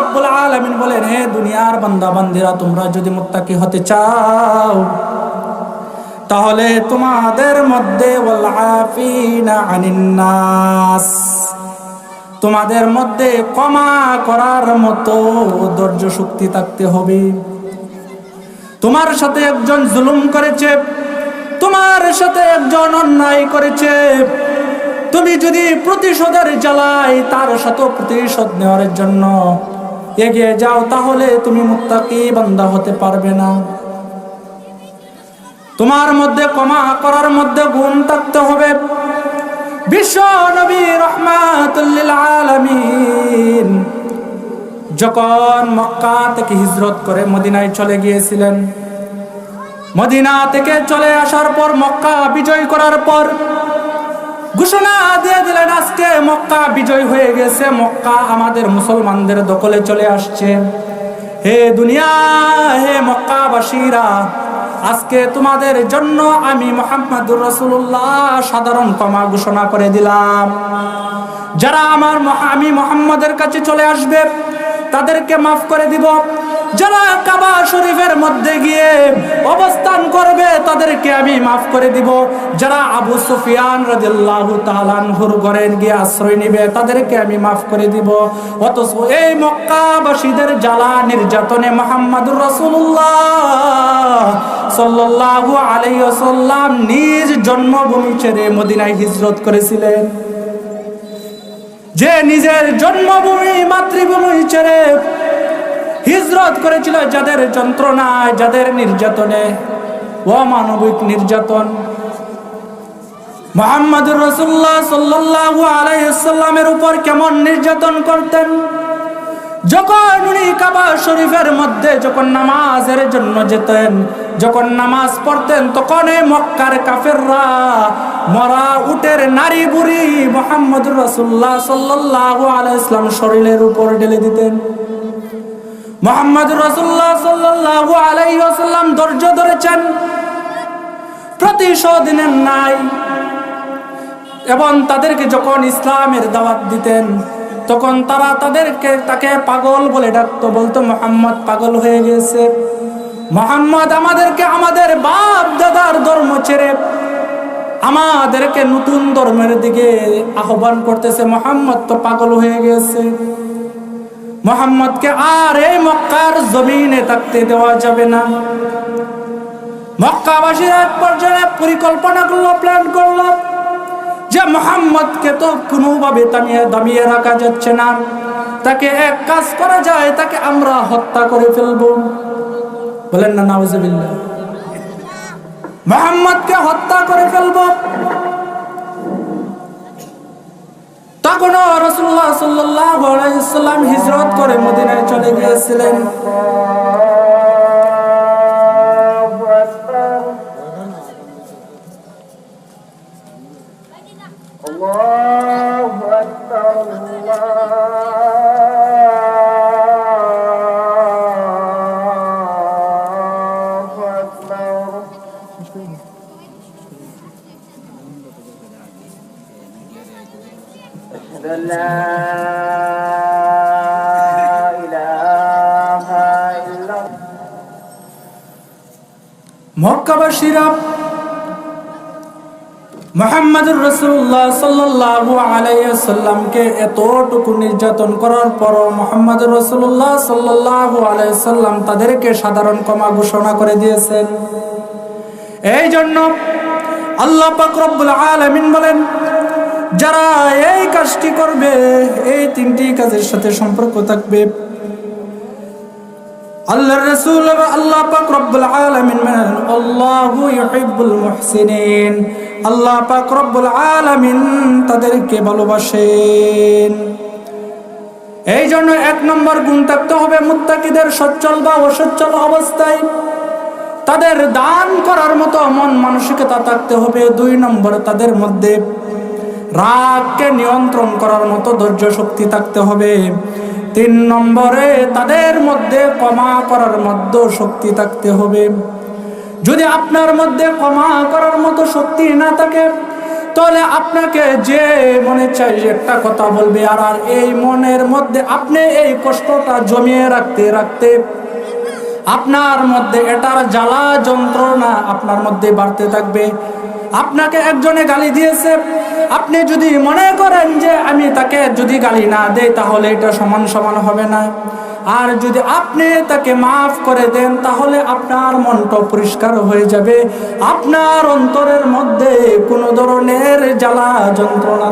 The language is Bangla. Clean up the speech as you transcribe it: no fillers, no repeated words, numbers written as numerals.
রব্বুল আলামিন বলেন, হে দুনিয়ার বান্দা বান্দিরা, তোমরা যদি মুত্তাকি হতে চাও তাহলে তোমাদের মধ্যে ওয়াল আফিনা আনিন নাস, তোমাদের মধ্যে ক্ষমা করার মতো ধৈর্য শক্তি থাকতে হবে। তোমার সাথে একজন জুলুম করেছে, তোমার সাথে একজন অন্যায় করেছে, তুমি যদি প্রতিশোধের জ্বালায় তার সাথে প্রতিশোধ নেওয়ার জন্য এগিয়ে যাও, তাহলে তুমি মুত্তাকি বান্দা হতে পারবে না। তোমার মধ্যে ক্ষমা করার মধ্যে গুণ থাকতে হবে। বিশ্ব নবী রাহমাতুল লিল আলামিন যখন মক্কা থেকে হিজরত করে মদিনায় চলে গিয়েছিলেন, মদিনা থেকে চলে আসার পর, মক্কা বিজয় করার পর ঘোষণা দিয়ে দিলেন, আজকে মক্কা বিজয় হয়ে গেছে, মক্কা আমাদের মুসলমানদের দখলে চলে আসছে। হে দুনিয়া, হে মক্কাবাসীরা, আজকে তোমাদের জন্য আমি মুহাম্মদুর রাসূলুল্লাহ সাধারণ ক্ষমা ঘোষণা করে দিলাম। যারা আমি মুহাম্মদের কাছে চলে আসবে তাদেরকে মাফ করে দিব, যারা কাবা শরীফের মধ্যে গিয়ে অবস্থান করবে তাদেরকে আমি মাফ করে দিব, যারা আবু সুফিয়ান রাদিয়াল্লাহু তাআলা আনহুর ঘরে গিয়ে আশ্রয় নেবে তাদেরকে আমি মাফ করে দিব। অথচ এই মক্কাবাসীদের জ্বালা নির্যাতনে মুহাম্মদুর রাসূলুল্লাহ সাল্লাল্লাহু আলাইহি ওয়াসাল্লাম নিজ জন্মভূমি ছেড়ে মদিনায় হিজরত করেছিলেন। যে নিজের জন্মভূমি মাতৃভূমি ছেড়ে হিজরত করেছিল, যাদের যন্ত্রণায়, যাদের নির্যাতনে, অমানবিক নির্যাতন, মুহাম্মদুর রাসূলুল্লাহ সাল্লাল্লাহু আলাইহি ওয়াসাল্লামের উপর কেমন নির্যাতন করতেন। যখন উনি কাবা শরীফের মধ্যে যখন নামাজের জন্য যেতেন, যখন নামাজ পড়তেন, তখন এই মক্কার কাফেররা মরা উটের নারী বুড়ি মুহাম্মদুর রাসূলুল্লাহ সাল্লাল্লাহু আলাইহি ওয়াসাল্লাম শরীরের উপর ঢেলে দিতেন। মুহাম্মদুর রাসূলুল্লাহ সাল্লাল্লাহু আলাইহি ওয়াসাল্লাম ধৈর্য ধরেছেন, প্রতিশোধ নেন নাই, এবং তাদেরকে যখন ইসলামের দাওয়াত দিতেন তখন তাকে পাগল বলে ডাকতো, বলতো মুহাম্মদ পাগল হয়ে গেছে, মুহাম্মদ আমাদেরকে আমাদের বাপ দাদার ধর্ম ছেড়ে আমাদেরকে নতুন ধর্মের দিকে আহ্বান করতেছে, মুহাম্মদ তো পাগল হয়ে গেছে, মুহাম্মদকে আর এই মক্কার জমিনে থাকতে দেওয়া যাবে না। মক্কাবাসীরা এক পর্যায়ে পরিকল্পনা করলো, প্ল্যান করলো যে মুহাম্মদকে তো কোনোভাবে দামিয়ে রাখা যাচ্ছে না, তাকে এক কাজ করা যায়, তাকে আমরা হত্যা করে ফেলবো। বলেন না নাউজুবিল্লাহ। মুহাম্মদকে হত্যা করে ফেলবো। তখন রাসূলুল্লাহ সাল্লাল্লাহু আলাইহি ওয়াসাল্লাম হিজরত করে মদিনায় চলে গিয়েছিলেন। আল্লাহু আকবার, আল্লাহু আকবার। লা ইলাহা ইল্লাল্লাহ। মক্কাবাসীরা মুহাম্মদুর রাসূলুল্লাহ সাল্লাল্লাহু আলাইহি ওয়াসাল্লামকে এতটুকু নির্যাতন করার পরও মুহাম্মদুর রাসূলুল্লাহ সাল্লাল্লাহু আলাইহি ওয়াসাল্লাম তাদেরকে সাধারণ ক্ষমা ঘোষণা করে দিয়েছেন। এই জন্য আল্লাহ পাক রব্বুল আলামিন বলেন, যারা এই কাজটি করবে, এই তিনটি কাজের সাথে সম্পর্ক থাকবে, আল্লাহর রাসূল আল্লাহ পাক রব্বুল আলামিন বলেন, আল্লাহু ইউহিব্বুল মুহসিনিন, আল্লাহ পাক রব্বুল আলামিন তাদেরকে ভালোবাসেন। এই জন্য এক নম্বর গুণ থাকতে হবে মুত্তাকিদের সচ্ছল বা অসচ্ছল অবস্থায় তাদের দান করার মতো মন মানসিকতা থাকতে হবে। দুই নম্বর, তাদের মধ্যে রাগকে নিয়ন্ত্রণ করার মতো ধৈর্য শক্তি থাকতে হবে। তিন নম্বরে, তাদের মধ্যে ক্ষমা করার মধ্যে শক্তি থাকতে হবে। যদি আপনার মধ্যে ক্ষমা করার মতো শক্তি না থাকে, তাহলে আপনাকে যে মনে চাই একটা কথা বলবে, আর এই মনের মধ্যে আপনি এই কষ্টটা জমিয়ে রাখতে রাখতে আপনার মধ্যে এটার জ্বালা যন্ত্রণা আপনার মধ্যে বাড়তে থাকবে। আপনাকে একজনে গালি দিয়েছে, আপনি যদি মনে করেন যে আমি তাকে যদি গালি না দেই তাহলে এটা সমান সমান হবে না, আর যদি আপনি তাকে মাফ করে দেন তাহলে আপনার মনটা পরিষ্কার হয়ে যাবে, আপনার অন্তরের মধ্যে কোনো ধরনের জ্বালা যন্ত্রণা